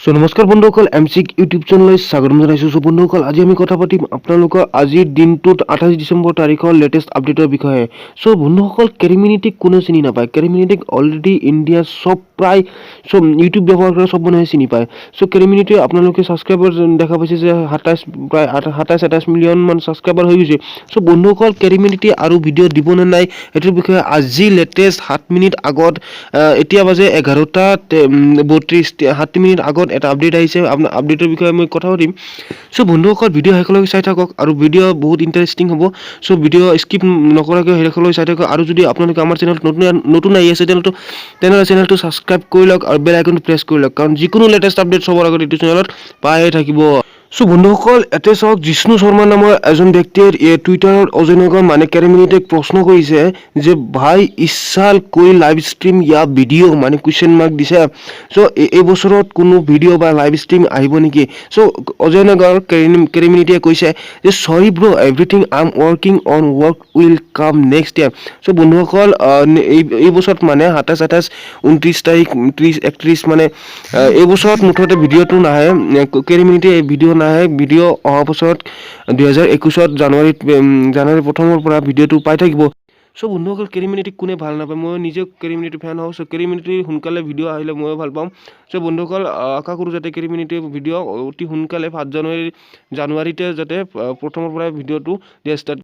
নমস্কাৰ বন্ধুসকল এমচিক ইউটিউব চেনেললৈ স্বাগতম জনাইছোঁ। বন্ধুসকল আজি আমি কথা পাতিম আপোনালোকৰ আজিৰ দিনটোত 28 ডিচেম্বৰ তাৰিখৰ লেটেষ্ট আপডেটৰ বিষয়ে। বন্ধুসকল কেৰিমিনিটিক কোনে চিনি নাপায়? কেৰিমিনিটিক অলৰেডি ইণ্ডিয়াৰ প্ৰায় ইউটিউব ব্যৱহাৰ কৰা সব মানুহে চিনি পায়। কেৰিমিনিটি আপোনালোকে ছাবস্ক্ৰাইবাৰ দেখা পাইছে যে প্ৰায় 27 মিলিয়ন মান ছাবস্ক্ৰাইবাৰ হৈ গৈছে। বন্ধুসকল কেৰিমিনিটি আৰু ভিডিঅ' দিব নে নাই এইটোৰ বিষয়ে আজি লেটেষ্ট 7 মিনিট আগত এতিয়া বাজে 11:32 7 মিনিট আগত এটা আপডেট আহিছে। আপডেটৰ বিষয়ে মই কথা পাতিম। বন্ধুসকল ভিডিঅ' শেষলৈকে চাই থাকক আৰু ভিডিঅ' বহুত ইণ্টাৰেষ্টিং হ'ব। ভিডিঅ' স্কিপ নকৰাকৈ শেষলৈকে চাই থাকক। আৰু যদি আপোনালোকে আমাৰ চেনেলত নতুন আহি আছে তেনেহ'লে চেনেলটো ছাবস্ক্ৰাইব কৰি লওক আৰু বেল আইকনটো প্ৰেছ কৰি লওক, কাৰণ যিকোনো লেটেষ্ট আপডেট চবৰ আগত এইটো চেনেলত পায়ে থাকিব। বন্ধুসকল এতিয়া চাওক, জিষ্ণু শৰ্মা নামৰ এজন ব্যক্তিয়ে টুইটাৰত অজনগৰ মানে কেৰিমিনিটিক প্ৰশ্ন কৰিছে যে ভাই ইছ সাল কোই লাইভ ষ্ট্ৰীম ইয়া ভিডিঅ' মানে কুৱেশ্যন মাৰ্ক দিছে। এই বছৰত কোনো ভিডিঅ' বা লাইভ ষ্ট্ৰীম আহিব নেকি? অজয় নগৰ কেৰিমিনিটিয়ে কৈছে যে চৰি ব্ৰ, everything I am working on work will come next year. বন্ধুসকল এই বছৰত মানে 27, 29 তাৰিখ 30, 31 মানে এই বছৰত মুঠতে ভিডিঅ'টো নাহে, কেৰিমিনিটি ভিডিঅ' নাহে। ভিডিঅ' অহা বছৰত 2021 জানুৱাৰী প্ৰথমৰ পৰা ভিডিঅ'টো পাই থাকিব। বন্ধুসকল কেৰিমিনিটিক কোনে ভাল নাপায়? মই নিজে কেৰিমিনিটি ফেন হওঁ। কেৰিমিনিটি সোনকালে ভিডিঅ' আহিলে ময়ো ভাল পাম। বন্ধুসকল আশা কৰোঁ যাতে কেৰিমিনিটি ভিডিঅ' অতি সোনকালে 7 জানুৱাৰীতে যাতে প্ৰথমৰ পৰা ভিডিঅ'টো দিয়া ষ্টাৰ্ট